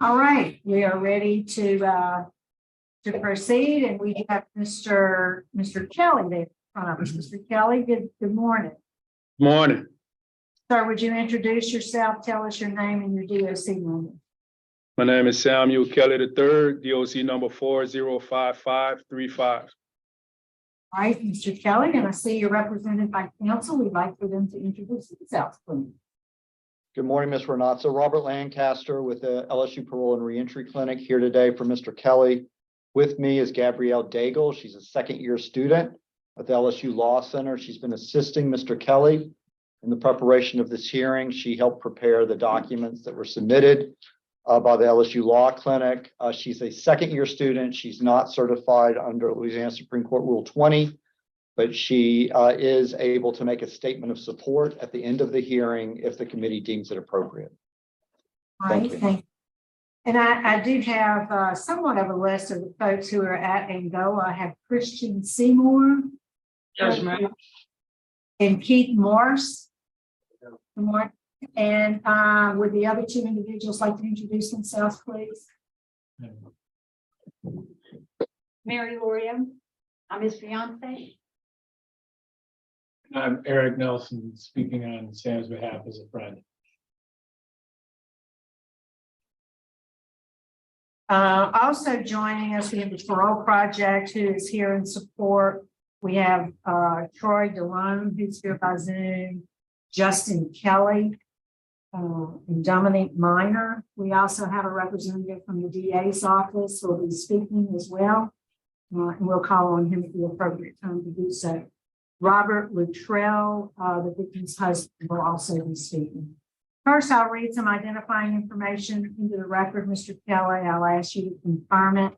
All right, we are ready to proceed, and we have Mr. Kelly there in front of us. Mr. Kelly, good morning. Morning. Sir, would you introduce yourself? Tell us your name and your DOC number. My name is Samuel Kelly III, DOC number 405535. All right, Mr. Kelly, and I see you're represented by counsel. We'd like for them to introduce themselves, please. Good morning, Ms. Renatza. Robert Lancaster with the LSU Parole and Reentry Clinic here today for Mr. Kelly. With me is Gabrielle Daigle. She's a second-year student at the LSU Law Center. She's been assisting Mr. Kelly in the preparation of this hearing. She helped prepare the documents that were submitted by the LSU Law Clinic. She's a second-year student. She's not certified under Louisiana Supreme Court Rule 20. But she is able to make a statement of support at the end of the hearing if the committee deems it appropriate. All right, thank you. And I do have somewhat of a list of the folks who are at Angola. I have Christian Seymour. Yes, ma'am. And Keith Morse. Good morning. And would the other two individuals like to introduce themselves, please? Mary Loria, I'm his fiance. I'm Eric Nelson, speaking on Sam's behalf as a friend. Also joining us, we have the Parole Project, who is here in support. We have Troy DeLone, who's here by Zoom, Justin Kelly, and Dominique Minor. We also have a representative from the DA's office who will be speaking as well, and we'll call on him at the appropriate time to do so. Robert Luttrell, the victim's husband, will also be speaking. First, I'll read some identifying information into the record, Mr. Kelly. I'll ask you to confirm it.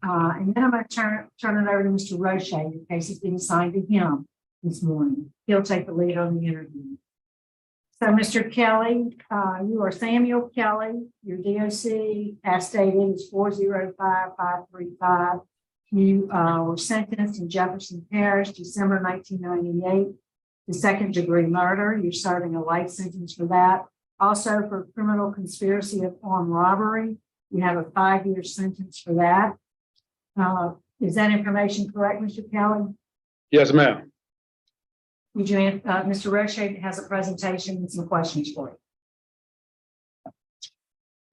And then I'm going to turn it over to Mr. Roche in case it's been assigned to him this morning. He'll take the lead on the interview. So, Mr. Kelly, you are Samuel Kelly. Your DOC as stated is 405535. You were sentenced in Jefferson Parish, December 1998, to second-degree murder. You're serving a life sentence for that. Also, for criminal conspiracy of armed robbery, you have a 5-year sentence for that. Is that information correct, Mr. Kelly? Yes, ma'am. Would you, Mr. Roche has a presentation and some questions for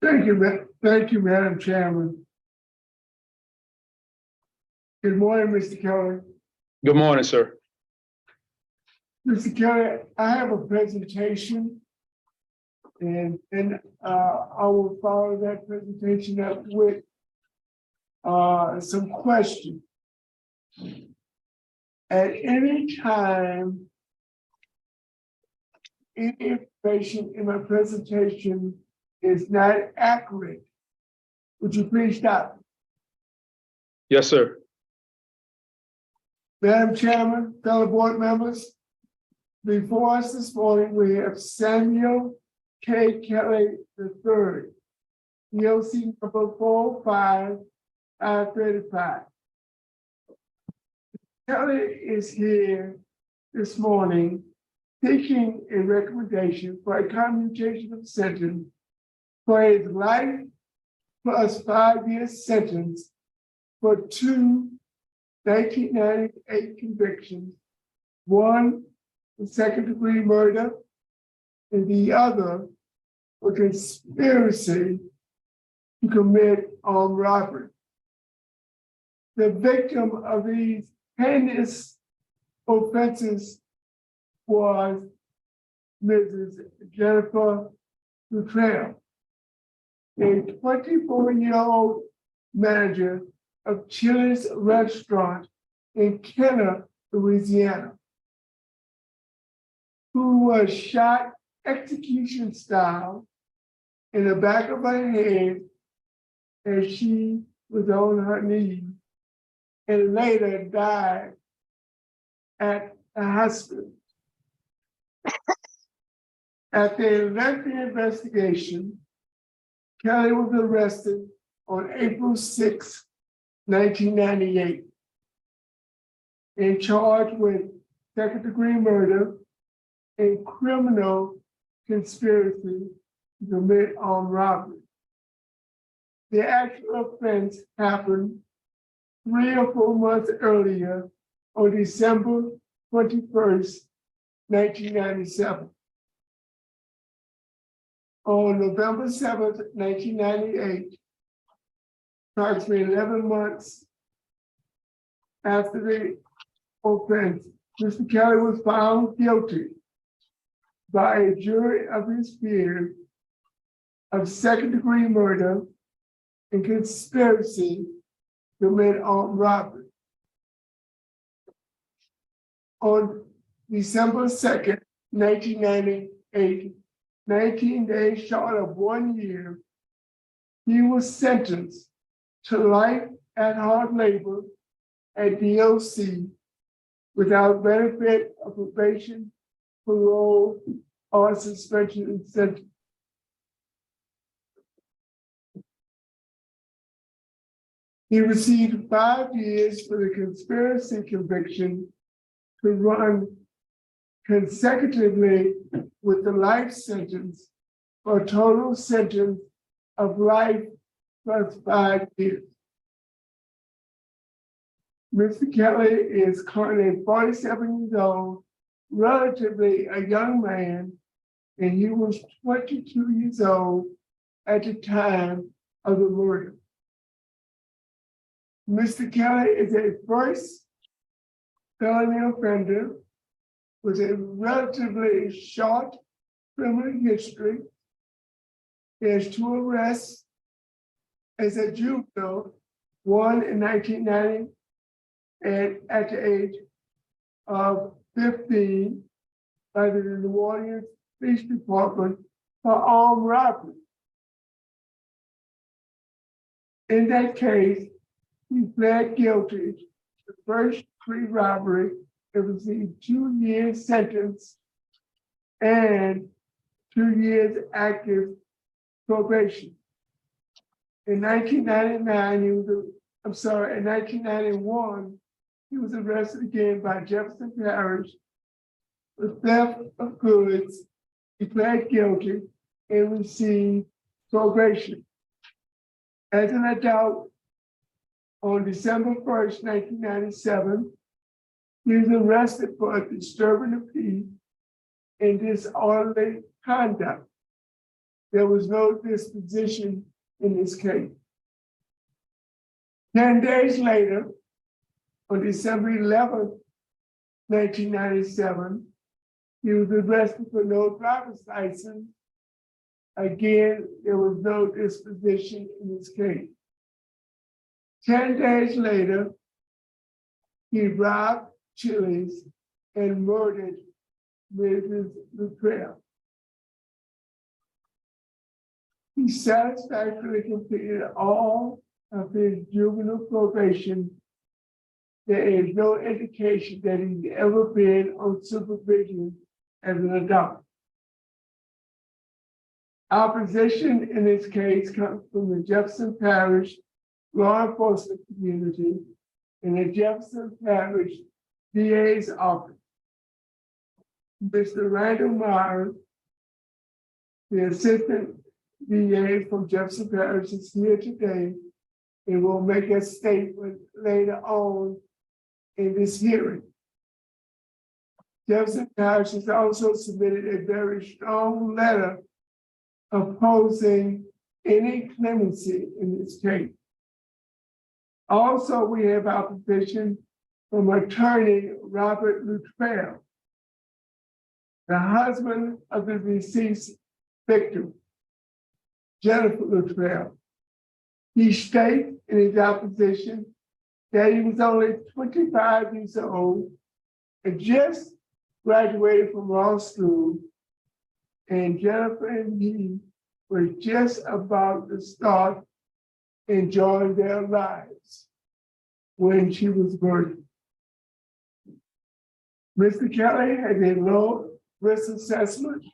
you. Thank you, Madam Chairman. Good morning, Mr. Kelly. Good morning, sir. Mr. Kelly, I have a presentation, and then I will follow that presentation up with some questions. At any time, any information in my presentation is not accurate, would you please stop? Yes, sir. Madam Chairman, fellow board members, before us this morning, we have Samuel K. Kelly III, DOC number 45535. Kelly is here this morning seeking a recommendation for a commutation of sentence for his life plus 5-year sentence for 2 1998 convictions, one for second-degree murder, and the other for conspiracy to commit armed robbery. The victim of these heinous offenses was Mrs. Jennifer Luttrell, a 24-year-old manager of Chili's restaurant in Kenner, Louisiana, who was shot execution style in the back of her head as she was on her knees and later died at a hospital. After a lengthy investigation, Kelly was arrested on April 6, 1998, and charged with second-degree murder and criminal conspiracy to commit armed robbery. The actual offense happened 3 or 4 months earlier on December 21st, 1997. On November 7th, 1998, approximately 11 months after the offense, Mr. Kelly was found guilty by a jury of his peers of second-degree murder and conspiracy to commit armed robbery. On December 2nd, 1998, 19 days short of 1 year, he was sentenced to life at hard labor at DOC without benefit of probation, parole, or suspension and sentence. He received 5 years for the conspiracy conviction to run consecutively with the life sentence for a total sentence of life plus 5 years. Mr. Kelly is currently 47 years old, relatively a young man, and he was 22 years old at the time of the murder. Mr. Kelly is a first felony offender with a relatively short criminal history. He has 2 arrests as a juvenile, one in 1990 and at the age of 15 by the New Orleans Police Department for armed robbery. In that case, he pled guilty to the first degree robbery and received 2 years sentence and 2 years active probation. In 1999, in 1991, he was arrested again by Jefferson Parish for theft of goods. He pled guilty and received probation. As an adult, on December 1st, 1997, he was arrested for disturbing the peace and disorderly conduct. There was no disposition in this case. 10 days later, on December 11th, 1997, he was arrested for no driver's license. Again, there was no disposition in this case. 10 days later, he robbed Chili's and murdered Mrs. Luttrell. He satisfactorily completed all of his juvenile probation. There is no indication that he's ever been on supervision as an adult. Opposition in this case comes from the Jefferson Parish law enforcement community and the Jefferson Parish DA's office. Mr. Randall Myers, the assistant DA from Jefferson Parish, is here today and will make a statement later on in this hearing. Jefferson Parish has also submitted a very strong letter opposing any clemency in this case. Also, we have opposition from attorney Robert Luttrell, the husband of the deceased victim, Jennifer Luttrell. He states in his opposition that he was only 25 years old and just graduated from law school, and Jennifer and he were just about to start enjoying their lives when she was murdered. Mr. Kelly has a low risk assessment.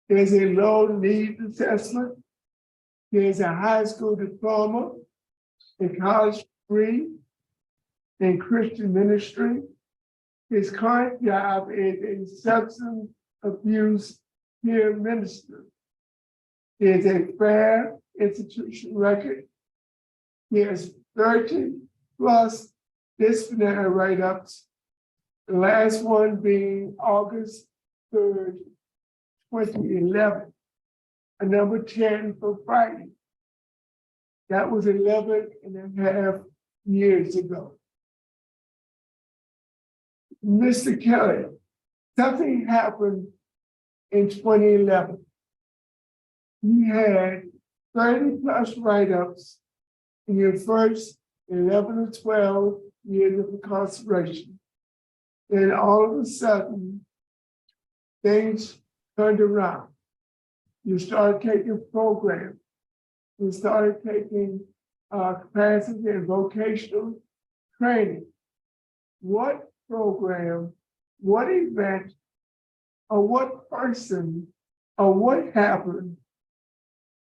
There's a low needs assessment. There's a high school diploma, a college degree in Christian ministry. His current job is a substance abuse peer minister. He has a fair institution record He has 30 plus disciplinary write-ups. The last one being August 3rd, 2011, a number 10 for Friday. That was 11 and a half years ago. Mr. Kelly, something happened in 2011. You had 30 plus write-ups in your first 11 or 12 years of incarceration. Then all of a sudden, things turned around. You started taking programs. You started taking capacity and vocational training. What program, what event, or what person, or what happened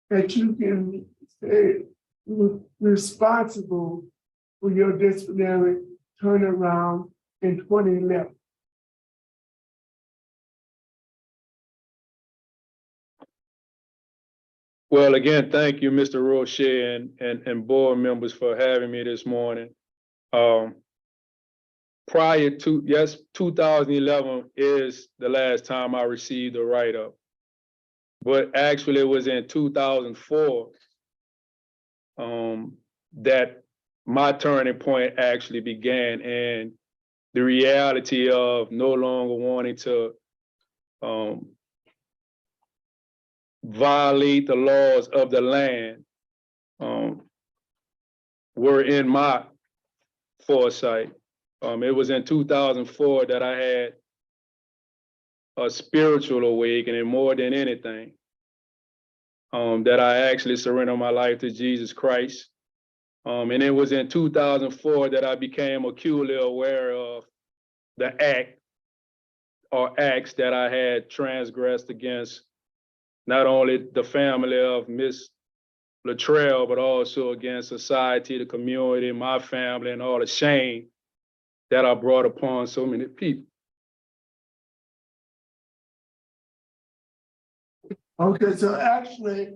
that you can say was responsible for your disciplinary turnaround in 2011? Well, again, thank you, Mr. Roche and board members for having me this morning. Prior to, yes, 2011 is the last time I received a write-up, but actually it was in 2004 that my turning point actually began, and the reality of no longer wanting to violate the laws of the land were in my foresight. It was in 2004 that I had a spiritual awakening more than anything, that I actually surrendered my life to Jesus Christ. And it was in 2004 that I became acutely aware of the act or acts that I had transgressed against not only the family of Miss Latrell, but also against society, the community, my family, and all the shame that I brought upon so many people. Okay, so actually,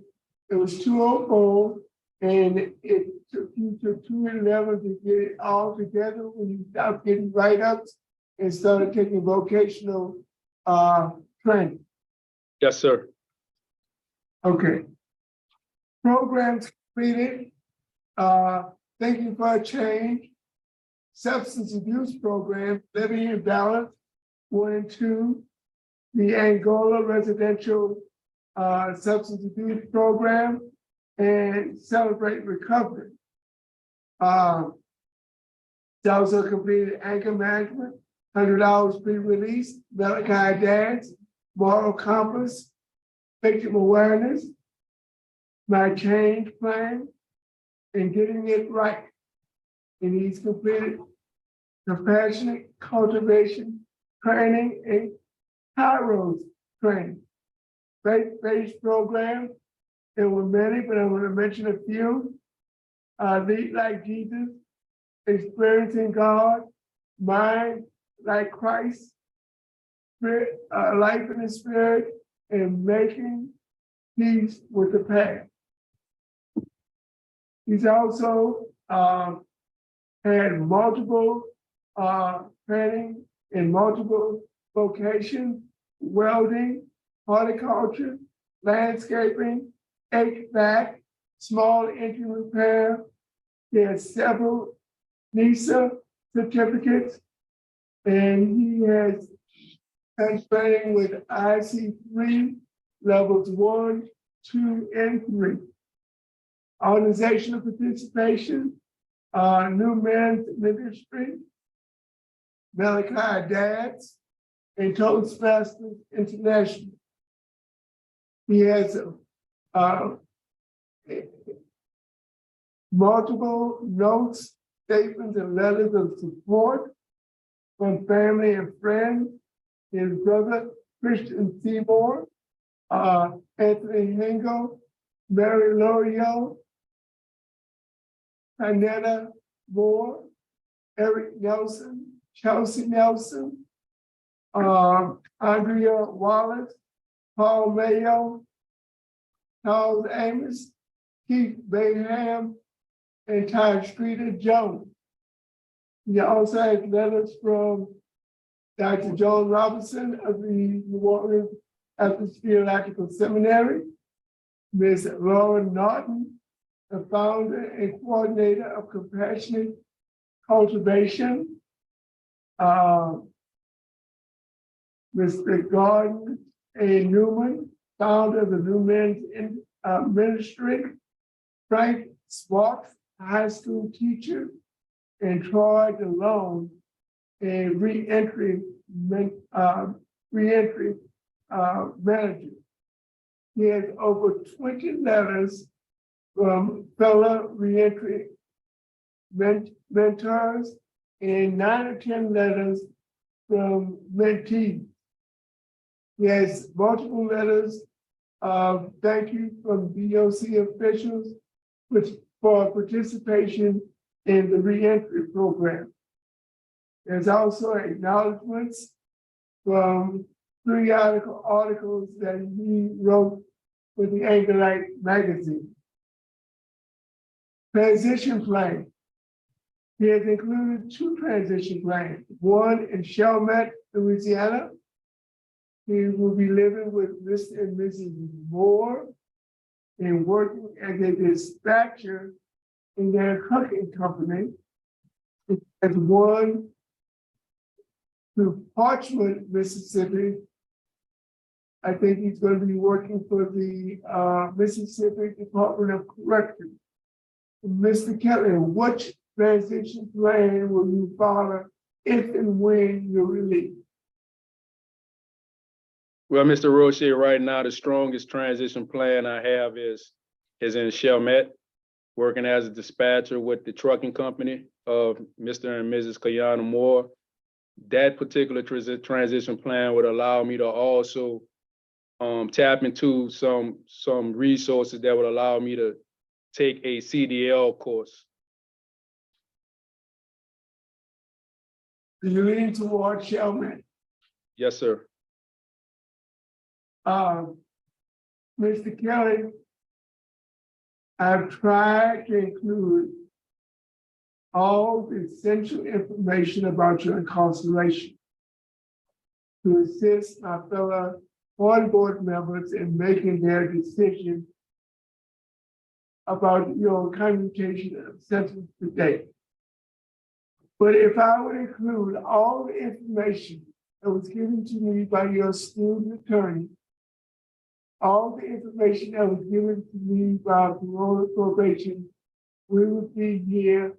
it was 204, and it took you to 211 to get it all together when you stopped getting write-ups and started taking vocational training. Yes, sir. Okay. Programs completed, Thinking for a Change, Substance Abuse Program, Living in Balance, 1 and 2, the Angola Residential Substance Abuse Program, and Celebrate Recovery. Also completed anger management, $100 pre-release, Malachi Dance, Moral Compass, Victim Awareness, My Change Plan, and Getting It Right. And he's completed Compassionate Cultivation Training and Kairos Training. Faith-based program. There were many, but I want to mention a few. Lead Like Jesus, Experiencing God, Mind Like Christ, Spirit, Life in the Spirit, and Making Peace with the Past. He's also had multiple training in multiple vocations: welding, horticulture, landscaping, HVAC, small engine repair. He has several NISA certificates, and he has training with IC3 levels 1, 2, and 3. Organizational participation, New Men's Ministry, Malachi Dads, and Toastmasters International. He has multiple notes, statements, and letters of support from family and friends. His brother, Christian Seymour, Anthony Hingo, Mary L'Oreal, Annetta Moore, Eric Nelson, Chelsea Nelson, Andrea Wallace, Paul Mayo, Charles Amos, Keith Bayham, and Todd Streeter Jones. We also have letters from Dr. John Robinson of the New Orleans Theological Seminary, Ms. Laura Norton, the founder and coordinator of Compassionate Cultivation, Mr. Gordon A. Newman, founder of the New Men's Ministry, Frank Sparks, high school teacher, and Troy DeLone, a reentry manager. He has over 20 letters from fellow reentry mentors and 9 or 10 letters from mentees. He has multiple letters of thank you from DOC officials for participation in the reentry program. There's also acknowledgements from 3 articles that he wrote for the Angelite magazine. Transition plan. He has included 2 transition plans, one in Chalmette, Louisiana. He will be living with Mr. and Mrs. Moore and working as a dispatcher in their cooking company. As one to Parchment, Mississippi. I think he's going to be working for the Mississippi Department of Corrections. Mr. Kelly, what transition plan will you follow if and when you're released? Well, Mr. Roche, right now, the strongest transition plan I have is in Chalmette, working as a dispatcher with the trucking company of Mr. and Mrs. Kayana Moore. That particular transition plan would allow me to also tap into some resources that would allow me to take a CDL course. You're leaning toward Chalmette. Yes, sir. Mr. Kelly, I've tried to include all the essential information about your incarceration to assist my fellow board members in making their decision about your commutation of sentence today. But if I would include all the information that was given to me by your student attorney, all the information that was given to me by parole and probation, we would be here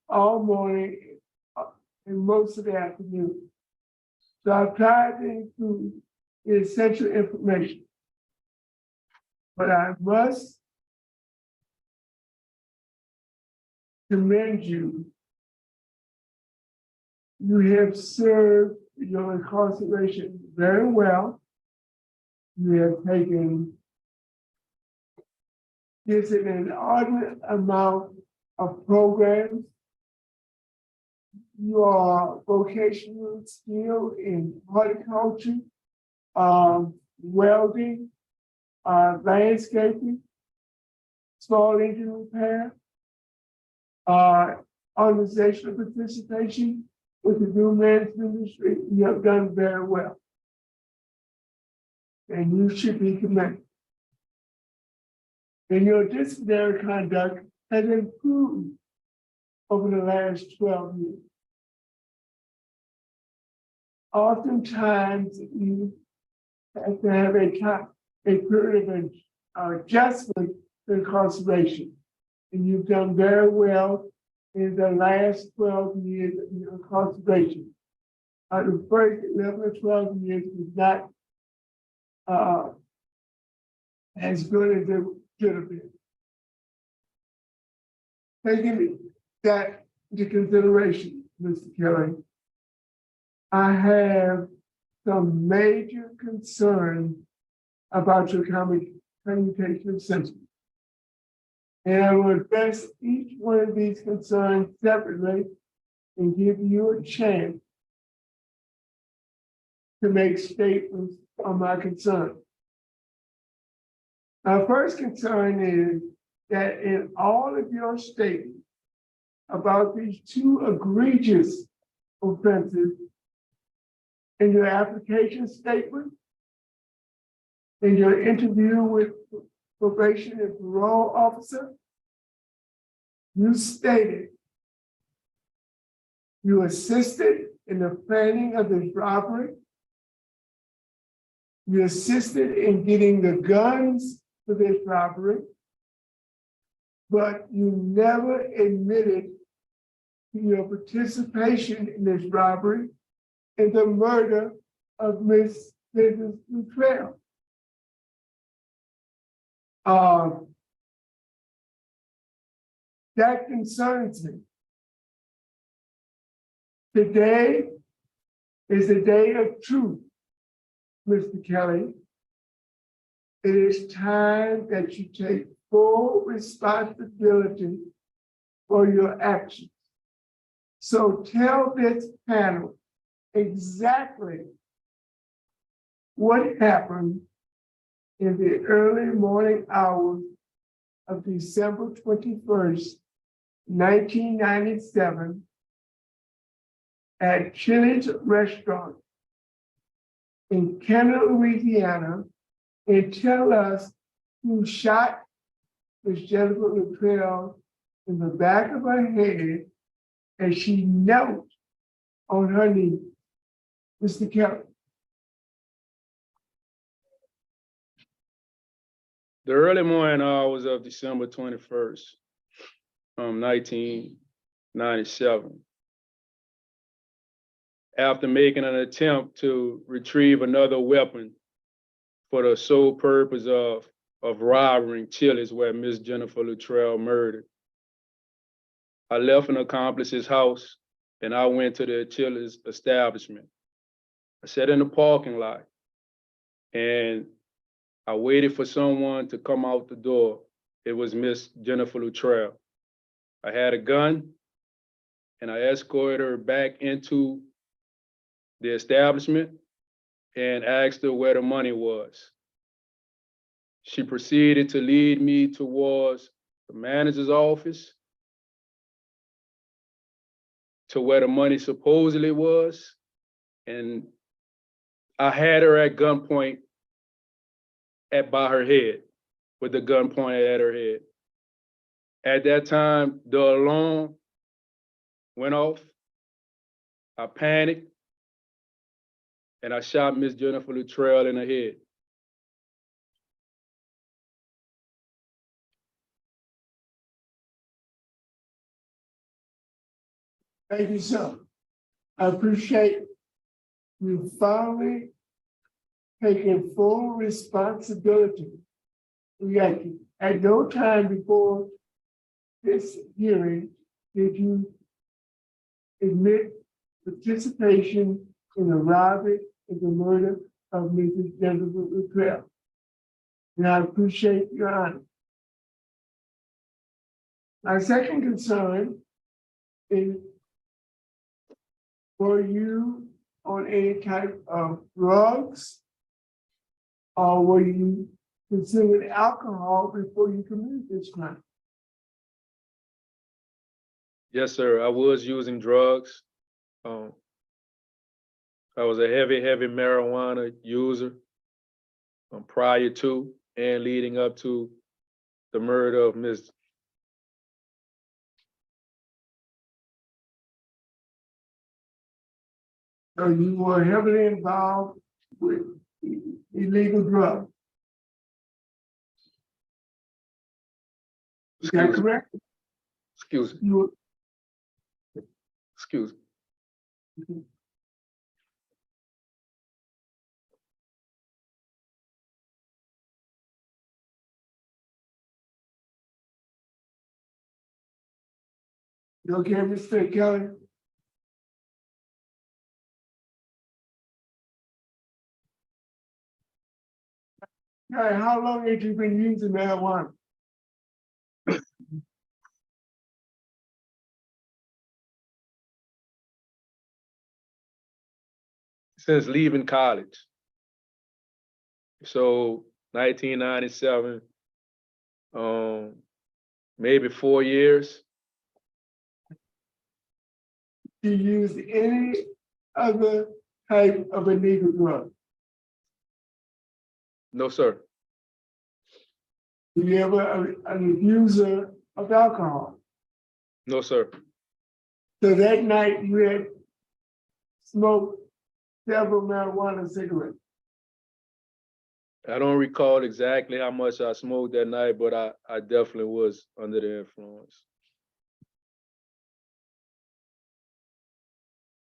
all morning and most of the afternoon. So I've tried to include the essential information. But I must commend you. You have served your incarceration very well. You have taken an inordinate amount of programs. You are vocational skilled in horticulture, welding, landscaping, small engine repair, organizational participation with the New Men's Ministry. You have done very well. And you should be commended. And your disciplinary conduct has improved over the last 12 years. Oftentimes, you have to have a period of adjustment to incarceration. And you've done very well in the last 12 years of your incarceration. The first 11 or 12 years was not as good as it should have been. Taking that into consideration, Mr. Kelly, I have some major concern about your commutation of sentence. And I will address each one of these concerns separately and give you a chance to make statements on my concern. Our first concern is that in all of your statements about these two egregious offenses in your application statement, in your interview with probation and parole officer, you stated you assisted in the planning of this robbery. You assisted in getting the guns for this robbery, but you never admitted to your participation in this robbery and the murder of Miss Mrs. Luttrell. That concerns me. Today is a day of truth, Mr. Kelly. It is time that you take full responsibility for your actions. So tell this panel exactly what happened in the early morning hours of December 21st, 1997, at Chili's Restaurant in Kenner, Louisiana, and tell us who shot Miss Jennifer Luttrell in the back of her head as she knelt on her knees. Mr. Kelly. The early morning hours of December 21st, 1997. After making an attempt to retrieve another weapon for the sole purpose of robbing Chili's where Miss Jennifer Luttrell murdered, I left an accomplice's house and I went to the Chili's establishment. I sat in the parking lot and I waited for someone to come out the door. It was Miss Jennifer Luttrell. I had a gun and I escorted her back into the establishment and asked her where the money was. She proceeded to lead me towards the manager's office, to where the money supposedly was, and I had her at gunpoint by her head, with the gun pointed at her head. At that time, the alarm went off. I panicked, and I shot Miss Jennifer Luttrell in the head. Thank you, sir. I appreciate you finally taking full responsibility. At no time before this hearing did you admit participation in the robbery and the murder of Mrs. Jennifer Luttrell. And I appreciate your honor. My second concern is, were you on any type of drugs, or were you consuming alcohol before you committed this crime? Yes, sir, I was using drugs. I was a heavy marijuana user prior to and leading up to the murder of Ms. So you were heavily involved with illegal drugs. Is that correct? Excuse me. You Excuse me. okay, Mr. Kelly? All right, how long have you been using marijuana? Since leaving college. So 1997, maybe 4 years. Do you use any other type of illegal drug? No, sir. Do you ever an abuser of alcohol? No, sir. So that night you had smoked several marijuana cigarettes. I don't recall exactly how much I smoked that night, but I definitely was under the influence.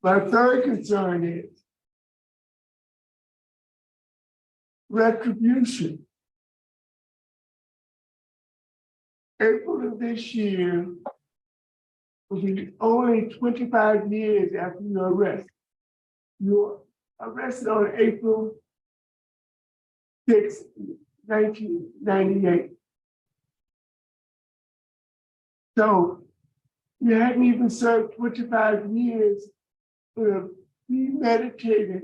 My third concern is retribution. April of this year will be only 25 years after your arrest. You were arrested on April 6, 1998. So you hadn't even served 25 years for a premeditated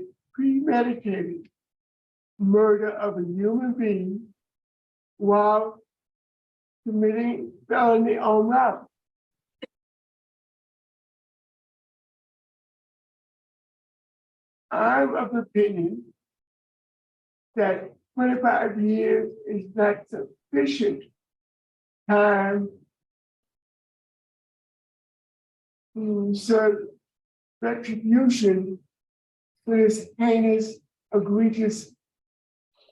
murder of a human being while committing felony on robbery. I'm of the opinion that 25 years is not sufficient time to serve retribution for this heinous, egregious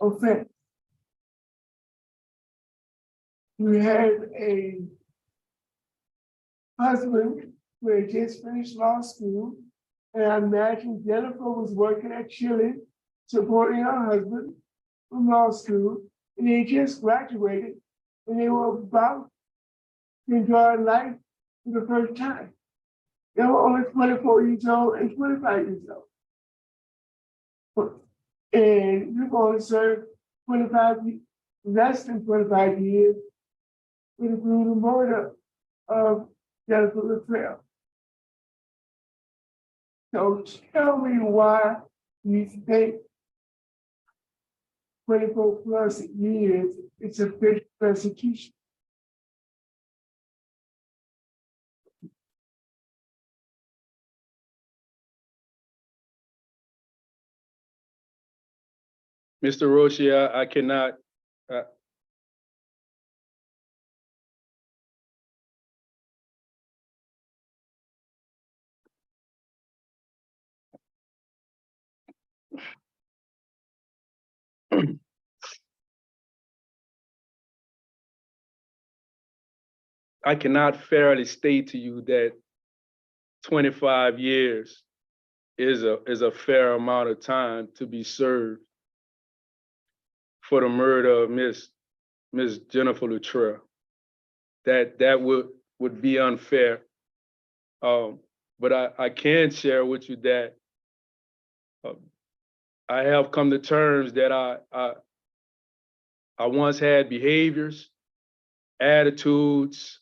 offense. We have a husband who had just finished law school, and I imagine Jennifer was working at Chile, supporting her husband from law school, and they just graduated, and they were about to enjoy life for the first time. They were only 24 years old and 25 years old. And you've only served 25, less than 25 years for the brutal murder of Jennifer Luttrell. So tell me why you think 24 plus years is sufficient persecution. Mr. Roshi, I cannot, I cannot fairly state to you that 25 years is a fair amount of time to be served for the murder of Miss Jennifer Luttrell. That would be unfair. But I can share with you that I have come to terms that I once had behaviors, attitudes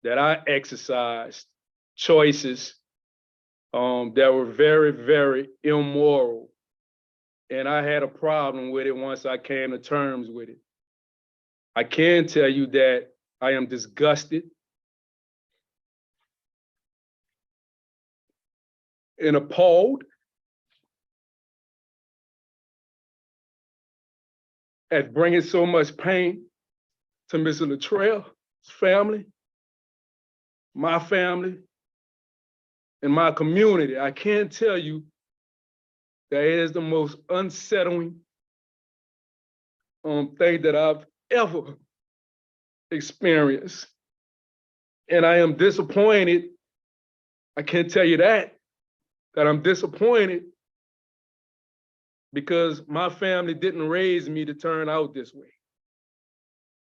that I exercised, choices that were very, very immoral. And I had a problem with it once I came to terms with it. I can tell you that I am disgusted and appalled at bringing so much pain to Mr. Luttrell's family, my family, and my community. I can tell you that it is the most unsettling thing that I've ever experienced. And I am disappointed. I can tell you that I'm disappointed because my family didn't raise me to turn out this way.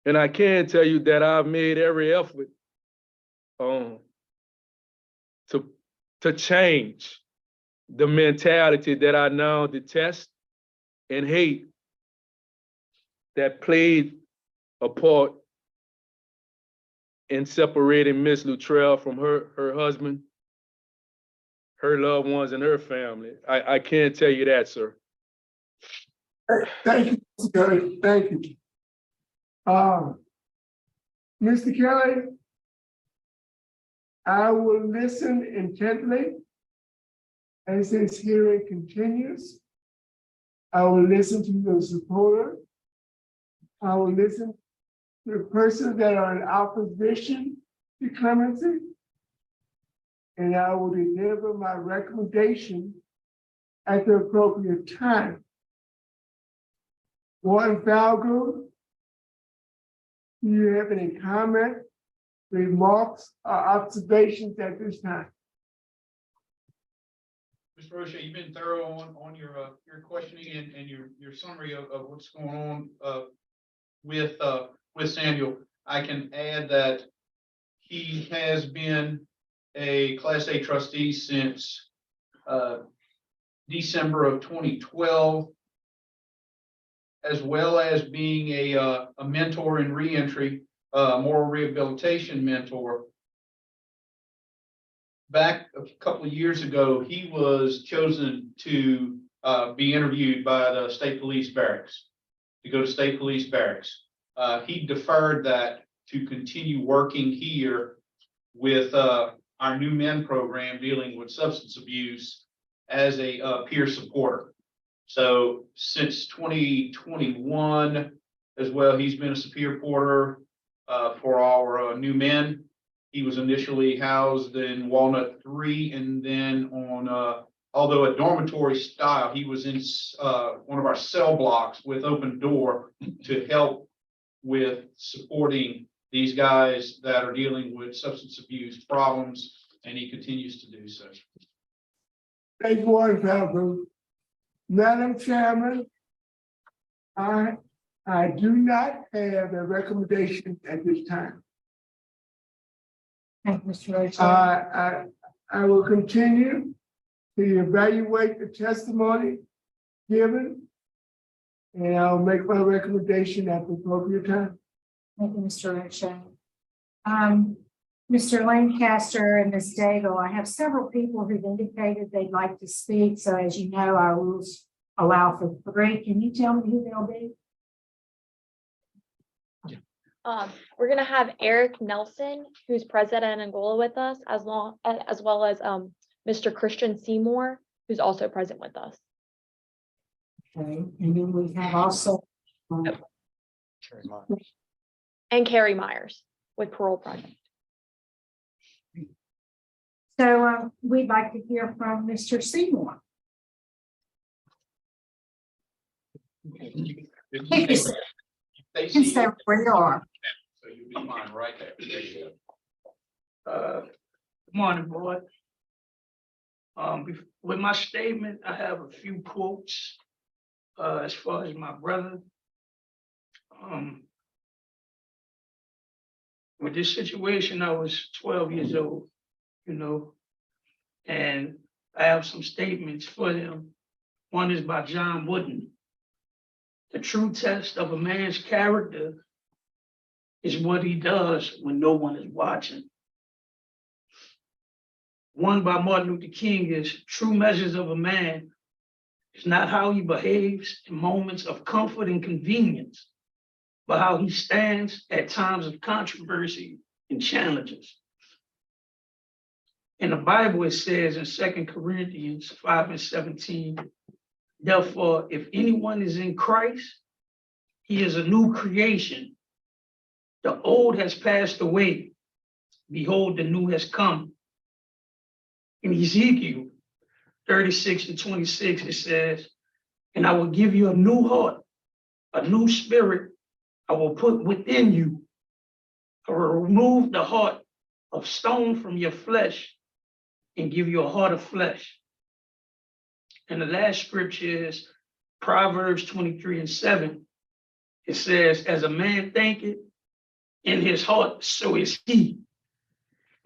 And I can tell you that I've made every effort to change the mentality that I now detest and hate that played a part in separating Miss Luttrell from her husband, her loved ones, and her family. I can't tell you that, sir. Thank you, Mr. Curry. Thank you. Mr. Kelly, I will listen intently as this hearing continues. I will listen to your supporter. I will listen to the persons that are in opposition to clemency. And I will deliver my recommendation at the appropriate time. Warden Falgood, do you have any comment, remarks, or observations at this time? Mr. Rocha, you've been thorough on your questioning and your summary of what's going on with Samuel. I can add that he has been a Class A trustee since December of 2012, as well as being a mentor in reentry, moral rehabilitation mentor. Back a couple of years ago, he was chosen to be interviewed by the state police barracks, to go to state police barracks. He deferred that to continue working here with our new men program dealing with substance abuse as a peer supporter. So since 2021 as well, he's been a superior porter for our new men. He was initially housed in Walnut 3, and then on, although a dormitory style, he was in one of our cell blocks with open door to help with supporting these guys that are dealing with substance abuse problems, and he continues to do so. Thank you, Warden Falgood. Madam Chairman, I do not have a recommendation at this time. Thank you, Mr. Rocha. I will continue to evaluate the testimony given, and I'll make my recommendation at the appropriate time. Thank you, Mr. Rocha. Mr. Lancaster and Ms. Daigle, I have several people who've indicated they'd like to speak. So as you know, our rules allow for 3. Can you tell me who they'll be? We're gonna have Eric Nelson, who's president in Angola with us, as well as Mr. Christian Seymour, who's also present with us. Okay, and then we have also And Carrie Myers with Parole Project. so we'd like to hear from Mr. Seymour. You can stay where you are. So you'll be fine right there. There you Good morning, board. With my statement, I have a few quotes as far as my brother. With this situation, I was 12 years old, and I have some statements for them. One is by John Wooden. The true test of a man's character is what he does when no one is watching. One by Martin Luther King is true measures of a man is not how he behaves in moments of comfort and convenience, but how he stands at times of controversy and challenges. In the Bible, it says in 2 Corinthians 5:17, therefore, if anyone is in Christ, he is a new creation. The old has passed away. Behold, the new has come. In Ezekiel 36:26, it says, and I will give you a new heart, a new spirit I will put within you. I will remove the heart of stone from your flesh and give you a heart of flesh. And the last scripture is Proverbs 23:7. It says, as a man thinketh in his heart, so is he.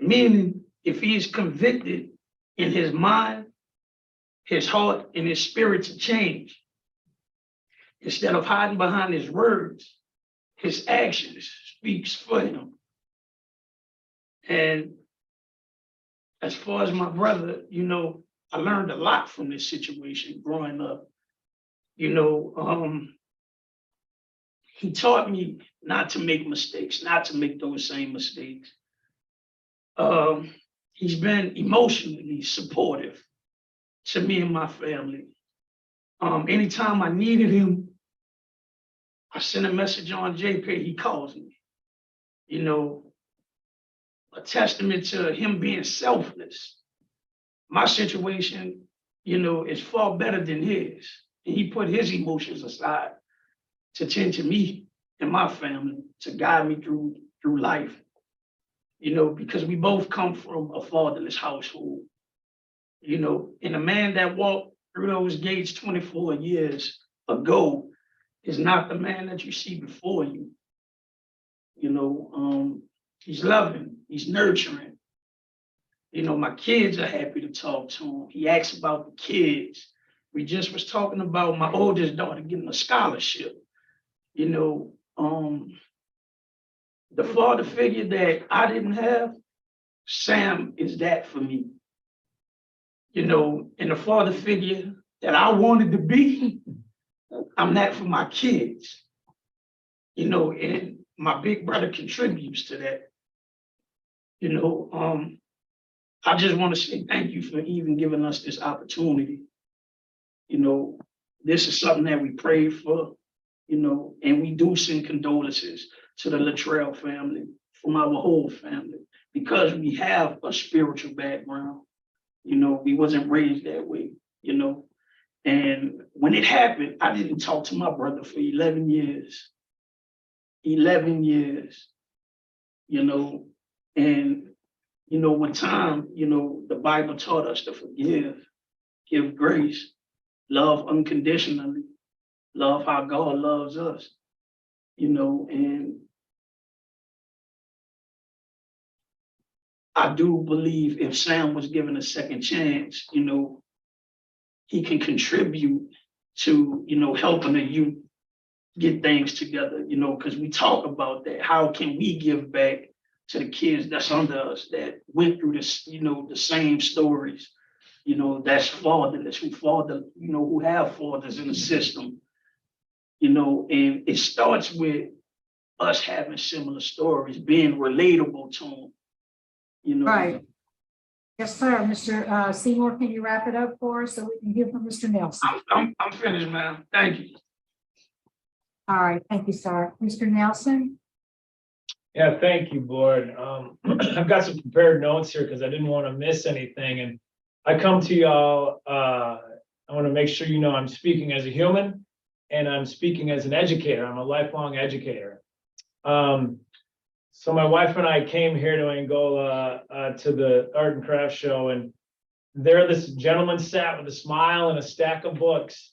Meaning, if he is convicted in his mind, his heart, and his spirit to change, instead of hiding behind his words, his actions speaks for him. And as far as my brother, I learned a lot from this situation growing up. He he taught me not to make mistakes, not to make those same mistakes. He's been emotionally supportive to me and my family. Anytime I needed him, I sent a message on JPay, he calls me. You know, a testament to him being selfless. My situation, you know, is far better than his. And he put his emotions aside to tend to me and my family, to guide me through life. You know, because we both come from a fatherless household. You know, and a man that walked through those gates 24 years ago is not the man that you see before you. You know, he's loving, he's nurturing. You know, my kids are happy to talk to him. He asks about the kids. We just was talking about my oldest daughter getting a scholarship. You know, the father figure that I didn't have, Sam is that for me. You know, and the father figure that I wanted to be, I'm that for my kids. You know, and my big brother contributes to that. You know, I just want to say thank you for even giving us this opportunity. You know, this is something that we prayed for, you know, and we do send condolences to the Luttrell family from our whole family, because we have a spiritual background. You know, we wasn't raised that way, you know. And when it happened, I didn't talk to my brother for 11 years. 11 years, you know, and, you know, with time, you know, the Bible taught us to forgive, give grace, love unconditionally, love how God loves us, you know, and I do believe if Sam was given a second chance, you know, he can contribute to, you know, helping the youth get things together, you know, because we talk about that. How can we give back to the kids that's under us that went through this, you know, the same stories, you know, that's fatherless, who have fathers in the system, you know, and it starts with us having similar stories, being relatable to them, you know. Right. Yes, sir. Mr. Seymour, can you wrap it up for us so we can hear from Mr. Nelson? I'm finished, man. Thank you. All right, thank you, sir. Mr. Nelson? Yeah, thank you, board. I've got some prepared notes here because I didn't want to miss anything. And I come to y'all, I want to make sure you know I'm speaking as a human and I'm speaking as an educator. I'm a lifelong educator. So my wife and I came here to Angola to the art and craft show, and there this gentleman sat with a smile and a stack of books,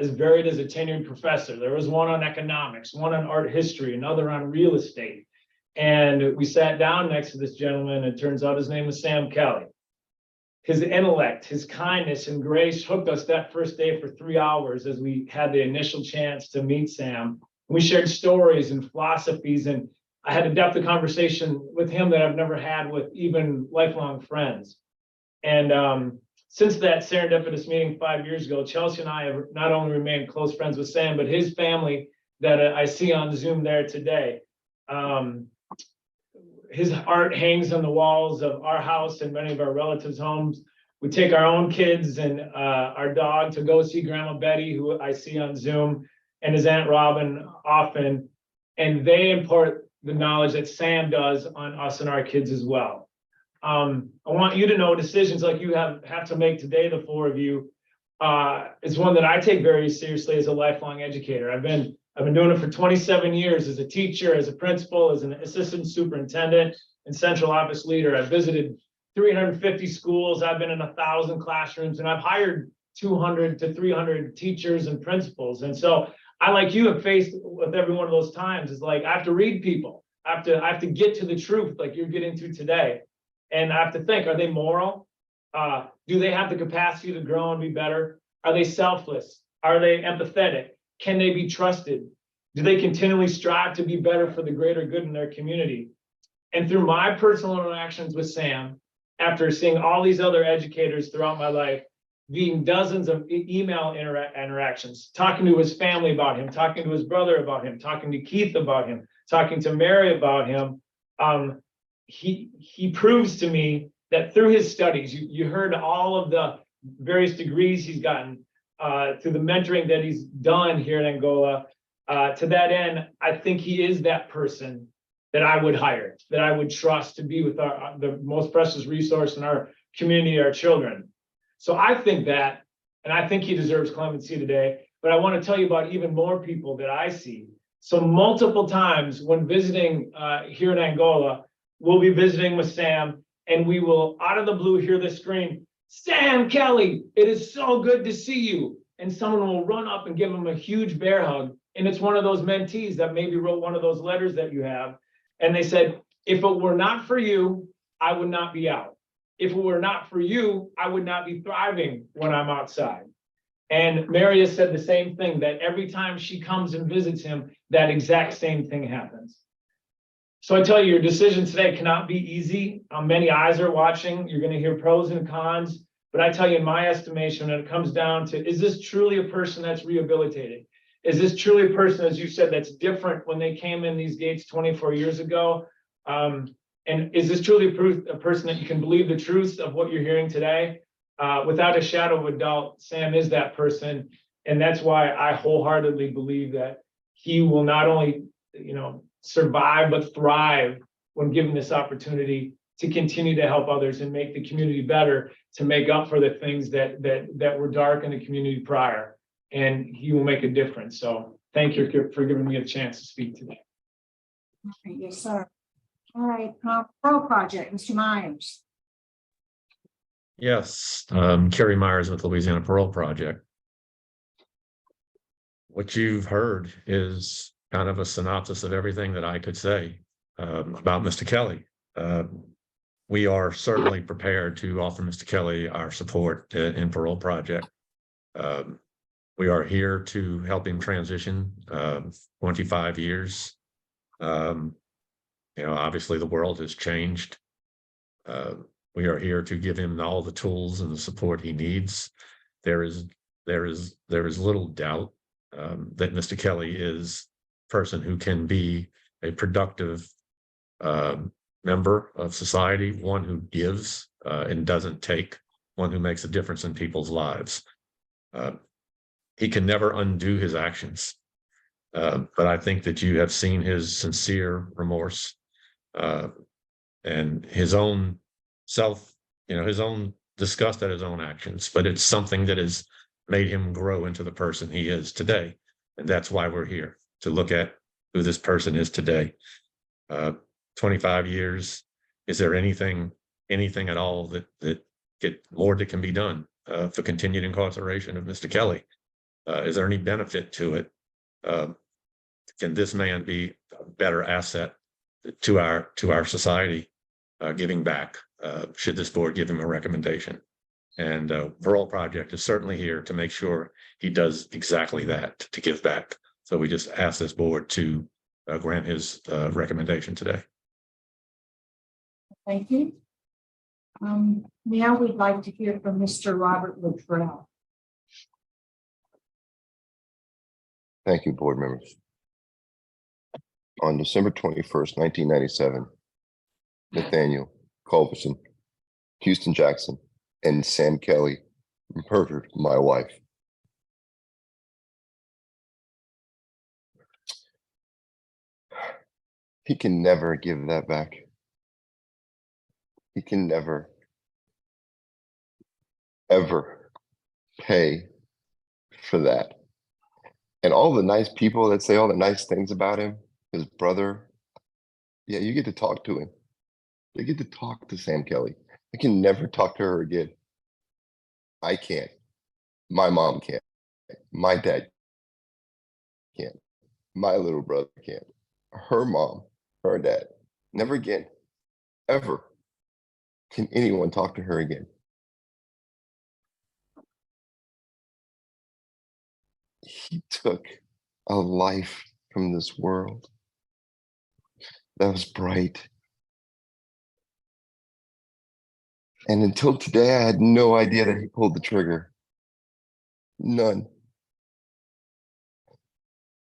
is buried as a tenured professor. There was one on economics, one on art history, another on real estate. And we sat down next to this gentleman. It turns out his name was Sam Kelly. His intellect, his kindness and grace hooked us that first day for 3 hours as we had the initial chance to meet Sam. We shared stories and philosophies, and I had a depth of conversation with him that I've never had with even lifelong friends. And since that serendipitous meeting 5 years ago, Chelsea and I have not only remained close friends with Sam, but his family that I see on Zoom there today. His art hangs on the walls of our house and many of our relatives' homes. We take our own kids and our dog to go see Grandma Betty, who I see on Zoom, and his Aunt Robin often, and they impart the knowledge that Sam does on us and our kids as well. I want you to know decisions like you have to make today, the four of you, is one that I take very seriously as a lifelong educator. I've been doing it for 27 years as a teacher, as a principal, as an assistant superintendent and central office leader. I've visited 350 schools. I've been in 1,000 classrooms, and I've hired 200 to 300 teachers and principals. And so I, like you, have faced with every one of those times is like, I have to read people. I have to get to the truth like you're getting to today. And I have to think, are they moral? Do they have the capacity to grow and be better? Are they selfless? Are they empathetic? Can they be trusted? Do they continually strive to be better for the greater good in their community? And through my personal interactions with Sam, after seeing all these other educators throughout my life, being dozens of email interactions, talking to his family about him, talking to his brother about him, talking to Keith about him, talking to Mary about him. He proves to me that through his studies, you heard all of the various degrees he's gotten, through the mentoring that he's done here in Angola. To that end, I think he is that person that I would hire, that I would trust to be with the most precious resource in our community, our children. So I think that, and I think he deserves clemency today, but I want to tell you about even more people that I see. So multiple times when visiting here in Angola, we'll be visiting with Sam, and we will, out of the blue, hear the scream, "Sam Kelly, it is so good to see you." And someone will run up and give him a huge bear hug. And it's one of those mentees that maybe wrote one of those letters that you have. And they said, "If it were not for you, I would not be out. If it were not for you, I would not be thriving when I'm outside." And Mary has said the same thing, that every time she comes and visits him, that exact same thing happens. So I tell you, your decision today cannot be easy. Many eyes are watching. You're going to hear pros and cons. But I tell you, in my estimation, when it comes down to, is this truly a person that's rehabilitated? Is this truly a person, as you said, that's different when they came in these gates 24 years ago? And is this truly a person that you can believe the truth of what you're hearing today? Without a shadow of a doubt, Sam is that person. And that's why I wholeheartedly believe that he will not only, survive, but thrive when given this opportunity to continue to help others and make the community better, to make up for the things that were dark in the community prior. And he will make a difference. So thank you for giving me a chance to speak today. Yes, sir. All right, Pro Project, Mr. Myers. Yes, Kerry Myers with Louisiana Parole Project. What you've heard is kind of a synopsis of everything that I could say about Mr. Kelly. We are certainly prepared to offer Mr. Kelly our support in Parole Project. We are here to help him transition 25 years. Obviously the world has changed. We are here to give him all the tools and the support he needs. There is little doubt that Mr. Kelly is a person who can be a productive member of society, one who gives and doesn't take, one who makes a difference in people's lives. He can never undo his actions, but I think that you have seen his sincere remorse and his own his own disgust at his own actions, but it's something that has made him grow into the person he is today. And that's why we're here, to look at who this person is today. 25 years, is there anything at all that more that can be done for continued incarceration of Mr. Kelly? Is there any benefit to it? Can this man be a better asset to our society, giving back? Should this board give him a recommendation? And Parole Project is certainly here to make sure he does exactly that, to give back. So we just ask this board to grant his recommendation today. Thank you. Now we'd like to hear from Mr. Robert Luttrell. Thank you, board members. On December 21st, 1997, Nathaniel Culberson, Houston Jackson, and Sam Kelly murdered my wife. He can never give that back. He can never, ever pay for that. And all the nice people that say all the nice things about him, his brother, yeah, you get to talk to him. You get to talk to Sam Kelly. I can never talk to her again. I can't. My mom can't. My dad can't. My little brother can't. Her mom, her dad. Never again. Ever can anyone talk to her again. He took a life from this world that was bright. And until today, I had no idea that he pulled the trigger. None.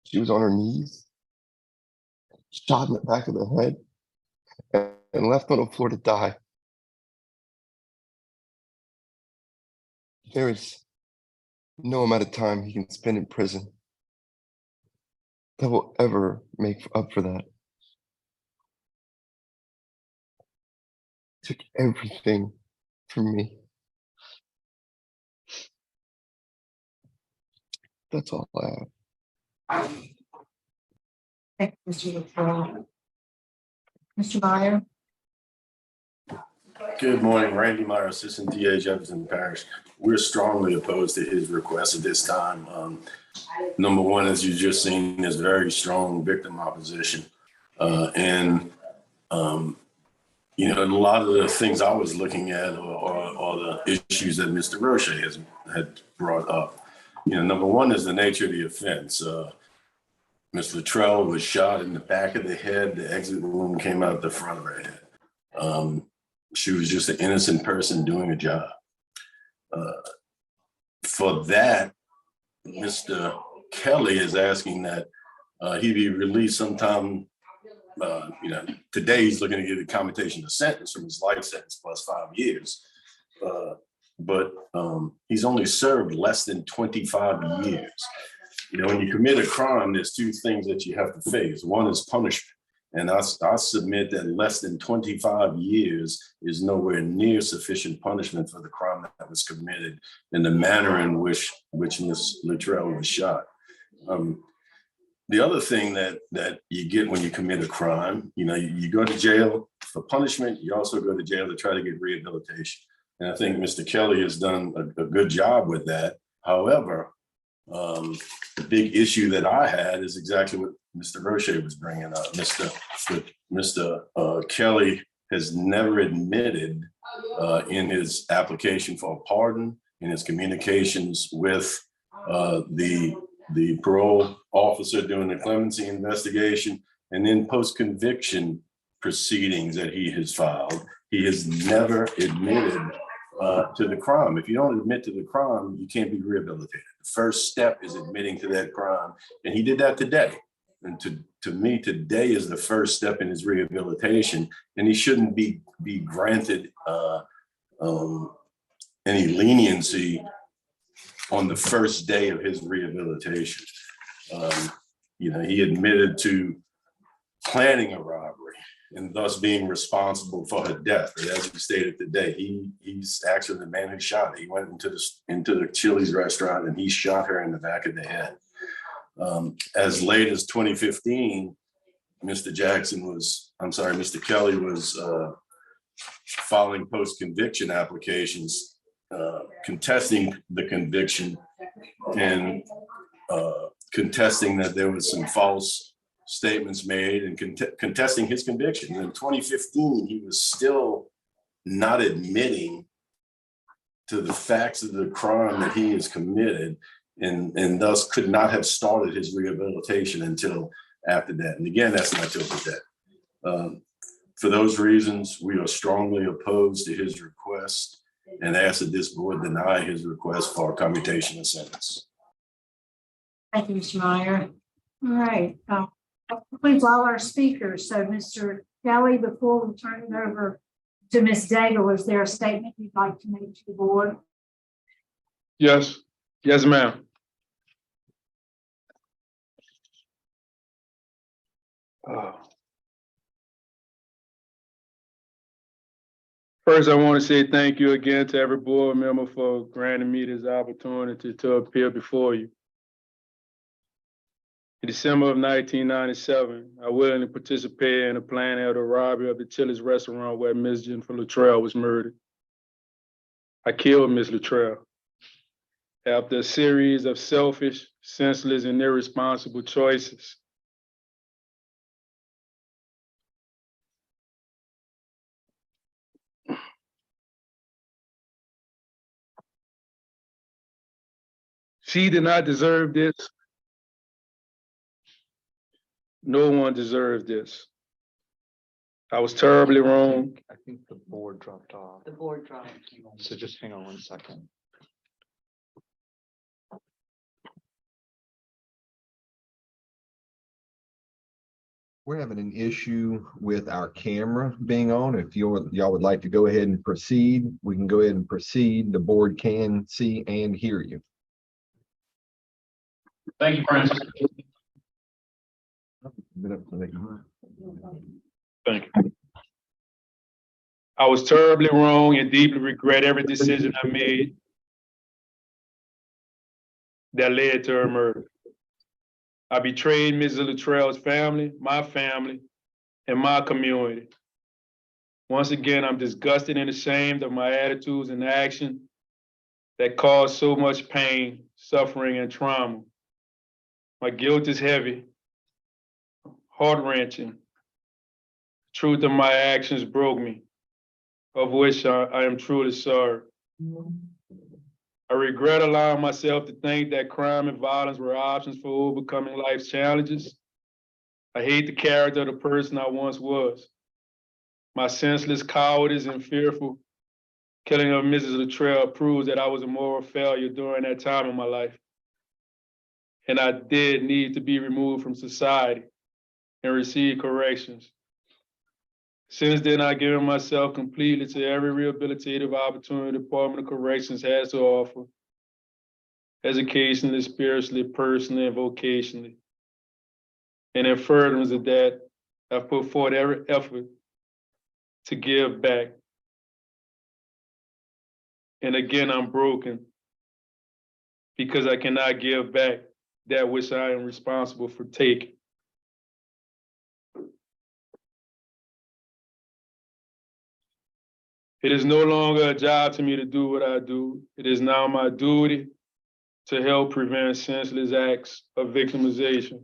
She was on her knees, shot in the back of the head, and left on the floor to die. There is no amount of time he can spend in prison that will ever make up for that. Took everything from me. That's all I have. Thank you, Mr. Latrell. Mr. Meyer? Good morning, Randy Meyer, Assistant DA Jefferson Parish. We're strongly opposed to his request at this time. Number one, as you just seen, is very strong victim opposition. You know, and a lot of the things I was looking at are the issues that Mr. Roche had brought up. You know, number one is the nature of the offense. Ms. Latrell was shot in the back of the head. The exit wound came out the front of her head. She was just an innocent person doing a job. For that, Mr. Kelly is asking that he be released sometime. You know, today he's looking to get a commutation of sentence from his life sentence plus 5 years. But he's only served less than 25 years. You know, when you commit a crime, there's two things that you have to face. One is punishment. And I submit that less than 25 years is nowhere near sufficient punishment for the crime that was committed in the manner in which Ms. Latrell was shot. The other thing that you get when you commit a crime, you know, you go to jail for punishment, you also go to jail to try to get rehabilitation. And I think Mr. Kelly has done a good job with that. However, the big issue that I had is exactly what Mr. Roche was bringing up. Mr. Kelly has never admitted in his application for a pardon, in his communications with the parole officer during the clemency investigation, and then post-conviction proceedings that he has filed. He has never admitted to the crime. If you don't admit to the crime, you can't be rehabilitated. The first step is admitting to that crime, and he did that today. And to me, today is the first step in his rehabilitation, and he shouldn't be granted any leniency on the first day of his rehabilitation. You know, he admitted to planning a robbery and thus being responsible for her death. But as he stated today, he's actually the man who shot her. He went into the Chili's restaurant and he shot her in the back of the head. As late as 2015, Mr. Kelly was filing post-conviction applications, contesting the conviction and contesting that there was some false statements made and contesting his conviction. In 2015, he was still not admitting to the facts of the crime that he has committed, and thus could not have started his rehabilitation until after that. And again, that's not till today. For those reasons, we are strongly opposed to his request and ask that this board deny his request for commutation of sentence. Thank you, Mr. Meyer. All right, that completes all our speakers. So Mr. Kelly, before we turn it over to Ms. Daigle, is there a statement you'd like to make to the board? Yes, yes, ma'am. First, I want to say thank you again to every board member for granting me this opportunity to appear before you. In December of 1997, I willingly participated in the planning of the robbery of the Chili's restaurant where Ms. Jennifer Latrell was murdered. I killed Ms. Latrell after a series of selfish, senseless, and irresponsible choices. She did not deserve this. No one deserved this. I was terribly wrong. I think the board dropped off. The board dropped. So just hang on one second. We're having an issue with our camera being on. If y'all would like to go ahead and proceed, we can go ahead and proceed. The board can see and hear you. Thank you, Francis. Thank you. I was terribly wrong and deeply regret every decision I made that led to her murder. I betrayed Mrs. Luttrell's family, and my community. Once again, I'm disgusted and ashamed of my attitudes and actions that caused so much pain, suffering, and trauma. My guilt is heavy, heart-wrenching. The truth of my actions broke me, of which I am truly sorry. I regret allowing myself to think that crime and violence were options for overcoming life's challenges. I hate the character of the person I once was. My senseless cowardice and fearful killing of Mrs. Luttrell proves that I was a moral failure during that time in my life. And I did need to be removed from society and receive corrections. Since then, I've given myself completely to every rehabilitative opportunity the Department of Corrections has to offer, educationally, spiritually, personally, and vocationally. And in furtherance of that, I've put forth every effort to give back. And again, I'm broken because I cannot give back that which I am responsible for taking. It is no longer a job to me to do what I do. It is now my duty to help prevent senseless acts of victimization.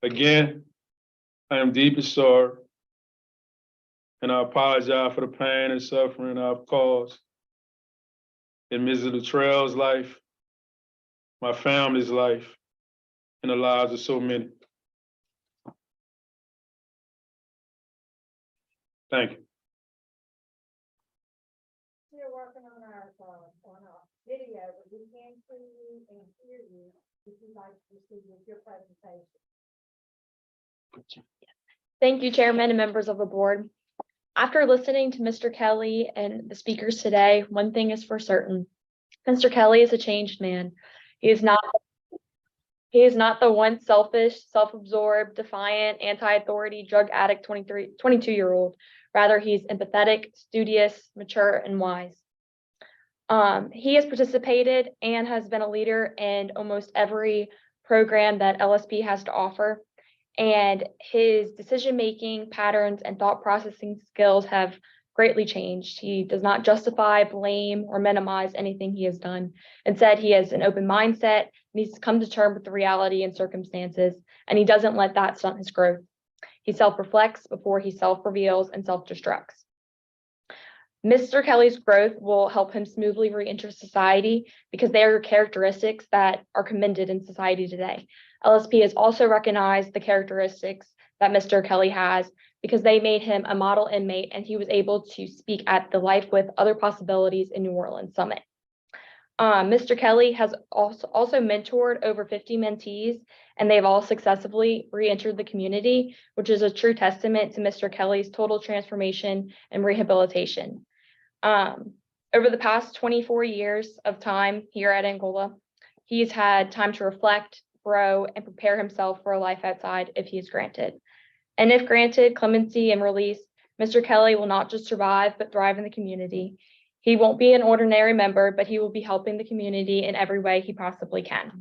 Again, I am deeply sorry, and I apologize for the pain and suffering I've caused in Mrs. Luttrell's life, my family's life, and the lives of so many. Thank you. We're working on our video, but we can see you and hear you if you'd like to proceed with your presentation. Thank you, Chairman and members of the board. After listening to Mr. Kelly and the speakers today, one thing is for certain. Mr. Kelly is a changed man. He is not the once selfish, self-absorbed, defiant, anti-authority, drug addict 22-year-old. Rather, he's empathetic, studious, mature, and wise. He has participated and has been a leader in almost every program that LSP has to offer. And his decision-making patterns and thought processing skills have greatly changed. He does not justify, blame, or minimize anything he has done. Instead, he has an open mindset, and he's come to terms with the reality and circumstances, and he doesn't let that stunt his growth. He self-reflects before he self-reveals and self-destructs. Mr. Kelly's growth will help him smoothly re-enter society because they are characteristics that are commended in society today. LSP has also recognized the characteristics that Mr. Kelly has because they made him a model inmate and he was able to speak at the Life with Other Possibilities in New Orleans Summit. Mr. Kelly has also mentored over 50 mentees, and they've all successfully re-entered the community, which is a true testament to Mr. Kelly's total transformation and rehabilitation. Over the past 24 years of time here at Angola, he's had time to reflect, grow, and prepare himself for a life outside if he is granted. And if granted clemency and release, Mr. Kelly will not just survive, but thrive in the community. He won't be an ordinary member, but he will be helping the community in every way he possibly can.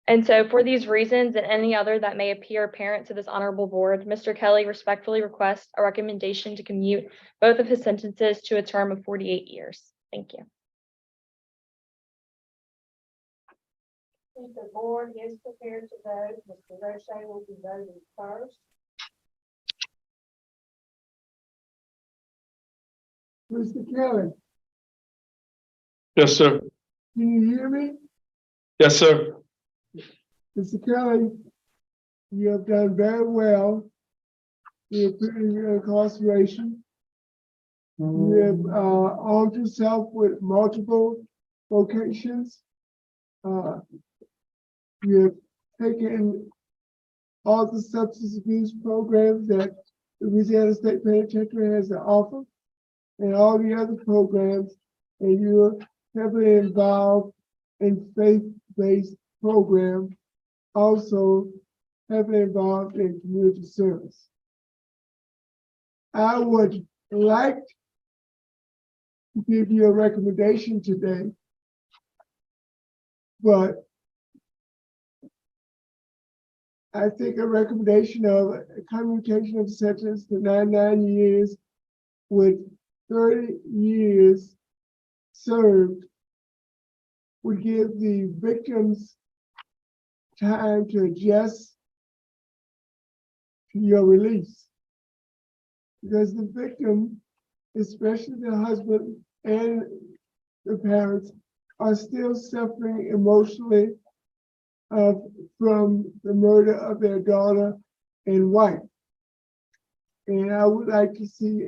And so for these reasons and any other that may appear apparent to this honorable board, Mr. Kelly respectfully requests a recommendation to commute both of his sentences to a term of 48 years. Thank you. If the board is prepared to vote, Mr. Roche will be voting first. Mr. Kelly, Yes, sir. can you hear me? Yes, sir. Mr. Kelly, you have done very well in your incarceration. You have armed yourself with multiple vocations. You have taken all the substance abuse programs that the Louisiana State Penitentiary has to offer and all the other programs, and you're heavily involved in faith-based programs, also heavily involved in community service. I would like to give you a recommendation today, but I think a recommendation of a commutation of sentence to 99 years with 30 years served would give the victims time to adjust to your release. Because the victim, especially the husband and the parents, are still suffering emotionally from the murder of their daughter and wife. And I would like to see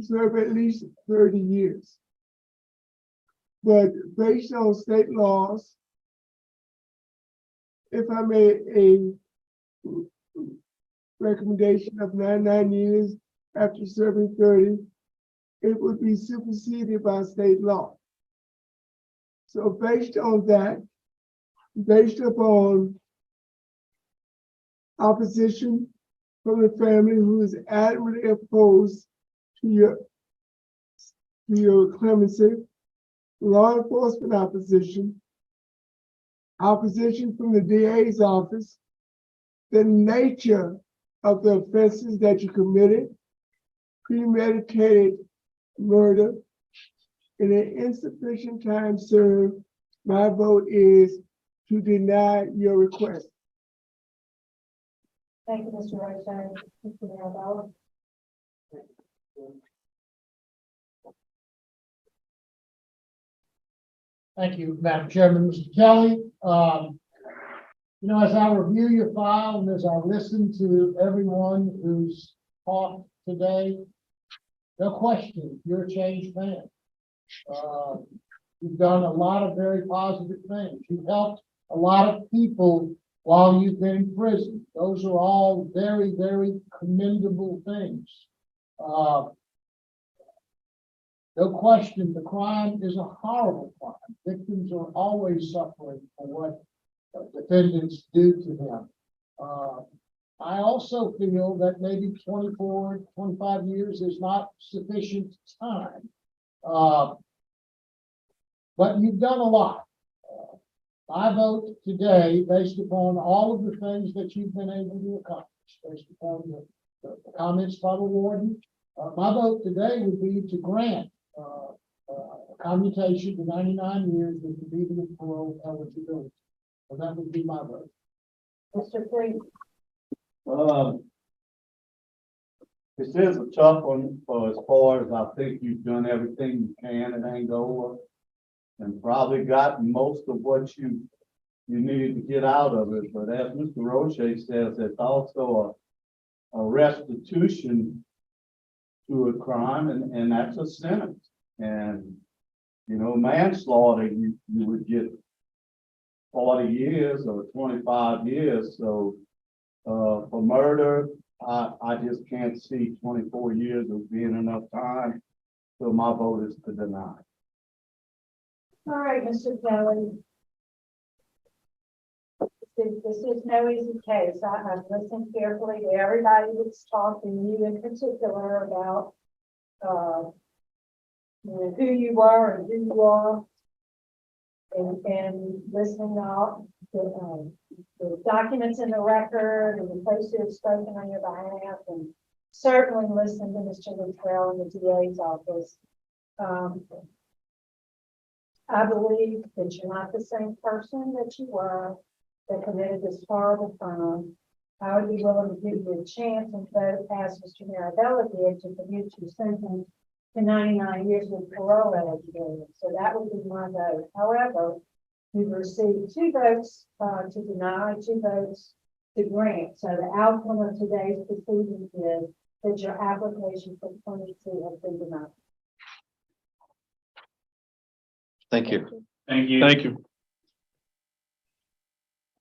serve at least 30 years. But based on state laws, if I made a recommendation of 99 years after serving 30, it would be superseded by state law. So based on that, based upon opposition from the family who is adamantly opposed to your clemency, law enforcement opposition from the DA's office, the nature of the offenses that you committed, premeditated murder, and an insufficient time served, my vote is to deny your request. Thank you, Mr. Roach. Mr. Marabella. Thank you, Madam Chairman. Mr. Kelly, as I review your file and as I listen to everyone who's talked today, no question, you're a changed man. You've done a lot of very positive things. You've helped a lot of people while you've been in prison. Those are all very, very commendable things. No question, the crime is a horrible crime. Victims are always suffering for what defendants do to them. I also feel that maybe 24, 25 years is not sufficient time. But you've done a lot. I vote today based upon all of the things that you've been able to accomplish, based upon the comments by the warden. My vote today would be to grant commutation to 99 years with immediate parole eligibility. So that would be my vote. Mr. Freeman. This is a tough one for as far as I think you've done everything you can in Angola and probably gotten most of what you needed to get out of it. But as Mr. Roche says, it's also a restitution to a crime, and that's a sentence. And manslaughter, you would get 40 years or 25 years. So for murder, I just can't see 24 years as being enough time. So my vote is to deny. All right, Mr. Kelly. This is no easy case. I've listened carefully to everybody that's talking, you in particular, about who you were and who you are, and listening out the documents in the record and the folks who have spoken on your behalf, and certainly listening to Mr. Luttrell in the DA's office. I believe that you're not the same person that you were that committed this horrible crime. I would be willing to give you a chance and vote as Mr. Marabella did to commute your sentence to 99 years with parole eligibility. So that would be my vote. However, we've received 2 votes to deny, 2 votes to grant. So the outcome of today's proceedings is that your application for clemency has been denied. Thank you. Thank you. Thank you.